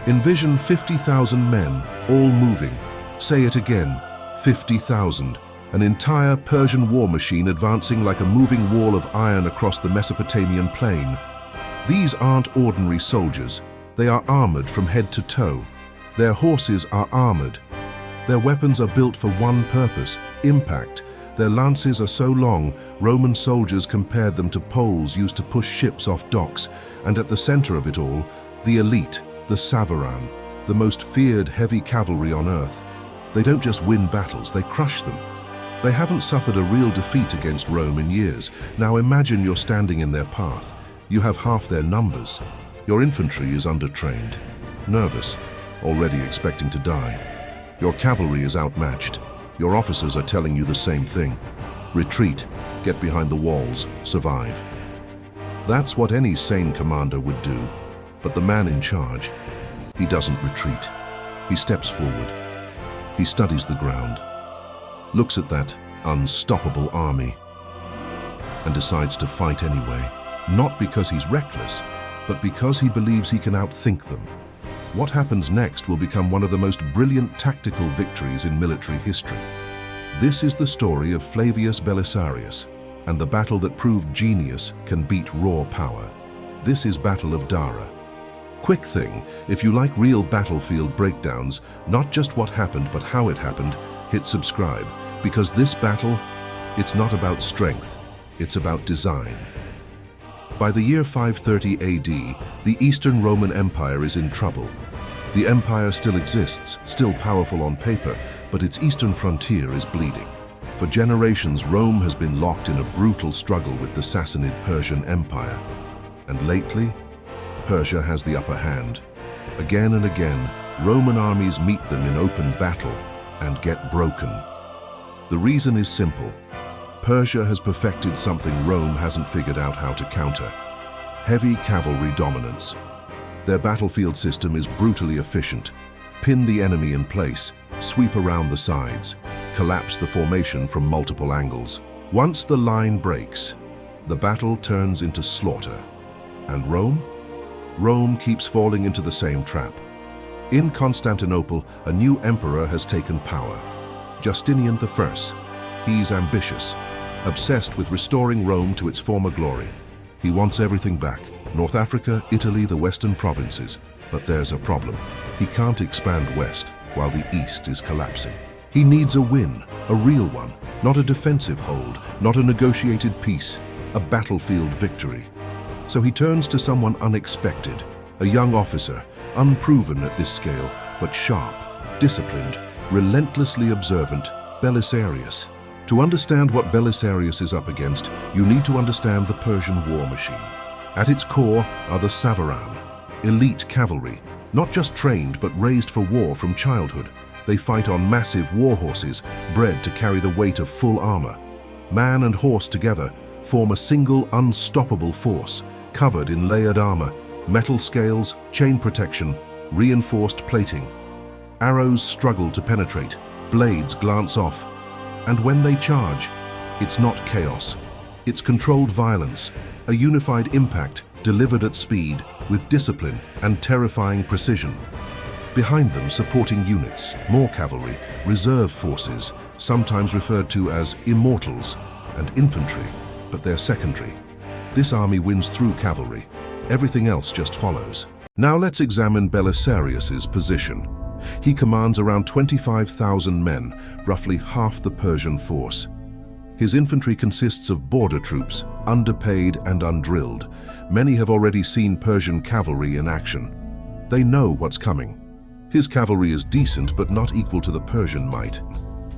Envision 50,000 men, all moving. Say it again, 50,000. An entire Persian war machine advancing like a moving wall of iron across the Mesopotamian plain. These aren't ordinary soldiers. They are armored from head to toe. Their horses are armored. Their weapons are built for one purpose, impact. Their lances are so long, Roman soldiers compared them to poles used to push ships off docks, and at the center of it all, the elite, the Savaran, the most feared heavy cavalry on earth. They don't just win battles, they crush them. They haven't suffered a real defeat against Rome in years. Now imagine you're standing in their path. You have half their numbers. Your infantry is undertrained, nervous, already expecting to die. Your cavalry is outmatched. Your officers are telling you the same thing. Retreat, get behind the walls, survive. That's what any sane commander would do. But the man in charge, he doesn't retreat. He steps forward. He studies the ground, looks at that unstoppable army, and decides to fight anyway. Not because he's reckless, but because he believes he can outthink them. What happens next will become one of the most brilliant tactical victories in military history. This is the story of Flavius Belisarius, and the battle that proved genius can beat raw power. This is Battle of Dara. Quick thing, if you like real battlefield breakdowns, not just what happened but how it happened, hit subscribe, because this battle, it's not about strength, it's about design. By the year 530 AD, the Eastern Roman Empire is in trouble. The empire still exists, still powerful on paper, but its eastern frontier is bleeding. For generations, Rome has been locked in a brutal struggle with the Sassanid Persian Empire. And lately, Persia has the upper hand. Again and again, Roman armies meet them in open battle and get broken. The reason is simple. Persia has perfected something Rome hasn't figured out how to counter: heavy cavalry dominance. Their battlefield system is brutally efficient. Pin the enemy in place, sweep around the sides, collapse the formation from multiple angles. Once the line breaks, the battle turns into slaughter. And Rome? Rome keeps falling into the same trap. In Constantinople, a new emperor has taken power. Justinian I. He's ambitious, obsessed with restoring Rome to its former glory. He wants everything back: North Africa, Italy, the western provinces. But there's a problem. He can't expand west while the east is collapsing. He needs a win, a real one, not a defensive hold, not a negotiated peace, a battlefield victory. So he turns to someone unexpected, a young officer, unproven at this scale, but sharp, disciplined, relentlessly observant, Belisarius. To understand what Belisarius is up against, you need to understand the Persian war machine. At its core are the Savaran, elite cavalry, not just trained but raised for war from childhood. They fight on massive war horses, bred to carry the weight of full armor. Man and horse together form a single unstoppable force, covered in layered armor, metal scales, chain protection, reinforced plating. Arrows struggle to penetrate, blades glance off. And when they charge, it's not chaos. It's controlled violence, a unified impact delivered at speed with discipline and terrifying precision. Behind them, supporting units, more cavalry, reserve forces, sometimes referred to as immortals, and infantry, but they're secondary. This army wins through cavalry. Everything else just follows. Now let's examine Belisarius's position. He commands around 25,000 men, roughly half the Persian force. His infantry consists of border troops, underpaid and undrilled. Many have already seen Persian cavalry in action. They know what's coming. His cavalry is decent but not equal to the Persian might.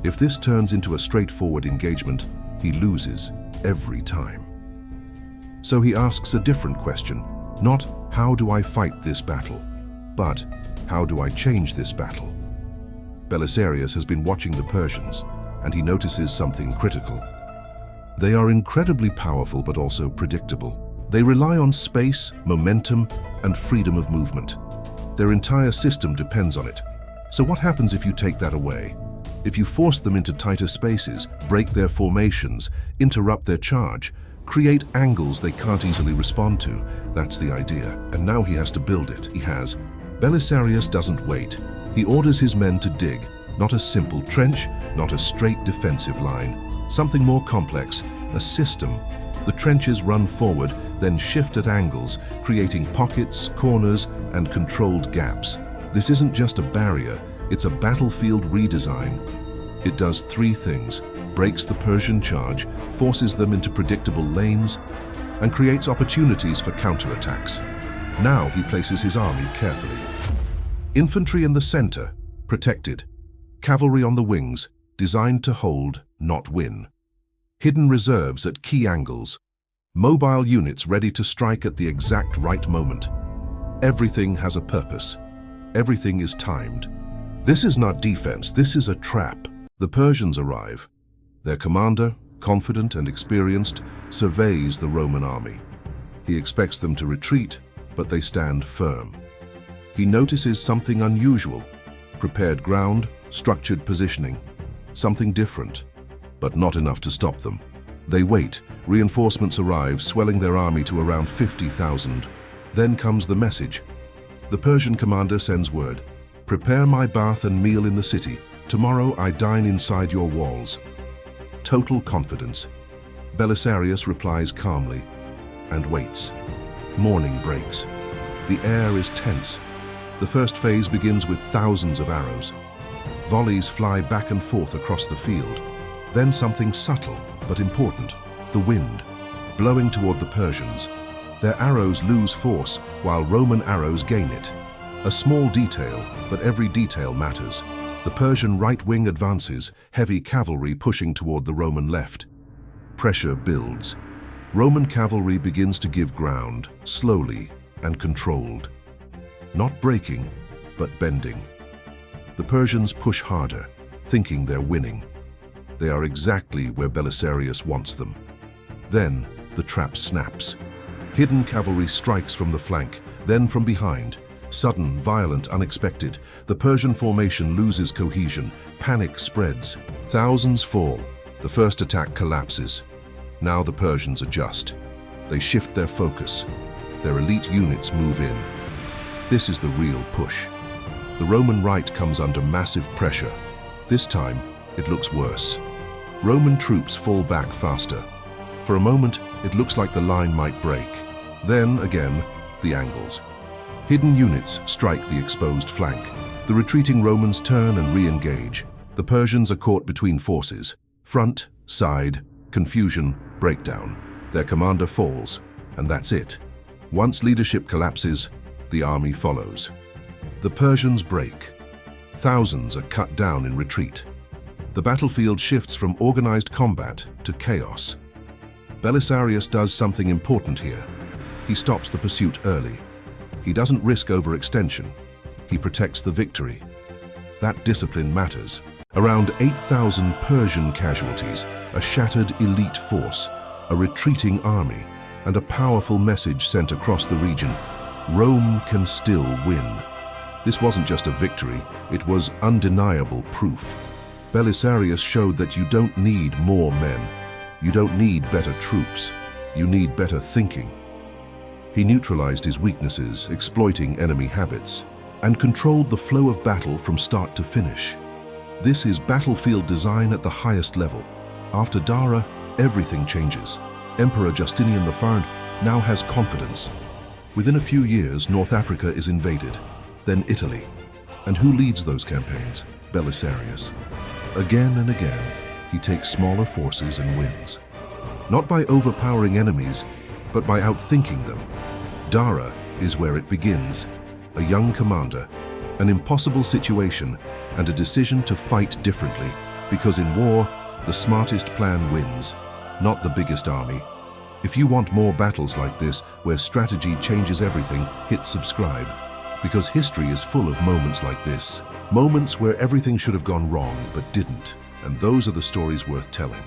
If this turns into a straightforward engagement, he loses every time. So he asks a different question, not how do I fight this battle, but how do I change this battle? Belisarius has been watching the Persians, and he notices something critical. They are incredibly powerful but also predictable. They rely on space, momentum, and freedom of movement. Their entire system depends on it. So what happens if you take that away? If you force them into tighter spaces, break their formations, interrupt their charge, create angles they can't easily respond to? That's the idea. And now he has to build it. He has Belisarius doesn't wait. He orders his men to dig, not a simple trench, not a straight defensive line, something more complex, a system. The trenches run forward, then shift at angles, creating pockets, corners, and controlled gaps. This isn't just a barrier, it's a battlefield redesign. It does three things: breaks the Persian charge, forces them into predictable lanes, and creates opportunities for counterattacks. Now he places his army carefully. Infantry in the center, protected. Cavalry on the wings, designed to hold, not win. Hidden reserves at key angles. Mobile units ready to strike at the exact right moment. Everything has a purpose. Everything is timed. This is not defense, this is a trap. The Persians arrive. Their commander, confident and experienced, surveys the Roman army. He expects them to retreat, but they stand firm. He notices something unusual: prepared ground, structured positioning. Something different, but not enough to stop them. They wait. Reinforcements arrive, swelling their army to around 50,000. Then comes the message. The Persian commander sends word: "Prepare my bath and meal in the city. Tomorrow I dine inside your walls." Total confidence. Belisarius replies calmly and waits. Morning breaks. The air is tense. The first phase begins with thousands of arrows. Volleys fly back and forth across the field. Then something subtle but important: the wind, blowing toward the Persians. Their arrows lose force while Roman arrows gain it. A small detail, but every detail matters. The Persian right wing advances, heavy cavalry pushing toward the Roman left. Pressure builds. Roman cavalry begins to give ground, slowly and controlled. Not breaking, but bending. The Persians push harder, thinking they're winning. They are exactly where Belisarius wants them. Then the trap snaps. Hidden cavalry strikes from the flank, then from behind. Sudden, violent, unexpected. The Persian formation loses cohesion. Panic spreads. Thousands fall. The first attack collapses. Now the Persians adjust. They shift their focus. Their elite units move in. This is the real push. The Roman right comes under massive pressure. This time, it looks worse. Roman troops fall back faster. For a moment, it looks like the line might break. Then, again, the angles. Hidden units strike the exposed flank. The retreating Romans turn and re-engage. The Persians are caught between forces. Front, side, confusion, breakdown. Their commander falls, and that's it. Once leadership collapses, the army follows. The Persians break. Thousands are cut down in retreat. The battlefield shifts from organized combat to chaos. Belisarius does something important here. He stops the pursuit early. He doesn't risk overextension. He protects the victory. That discipline matters. Around 8,000 Persian casualties, a shattered elite force, a retreating army, and a powerful message sent across the region: Rome can still win. This wasn't just a victory, it was undeniable proof. Belisarius showed that you don't need more men. You don't need better troops. You need better thinking. He neutralized his weaknesses, exploiting enemy habits, and controlled the flow of battle from start to finish. This is battlefield design at the highest level. After Dara, everything changes. Emperor Justinian III now has confidence. Within a few years, North Africa is invaded, then Italy. And who leads those campaigns? Belisarius. Again and again, he takes smaller forces and wins. Not by overpowering enemies, but by outthinking them. Dara is where it begins. A young commander, an impossible situation, and a decision to fight differently. Because in war, the smartest plan wins, not the biggest army. If you want more battles like this, where strategy changes everything, hit subscribe. Because history is full of moments like this. Moments where everything should have gone wrong, but didn't. And those are the stories worth telling.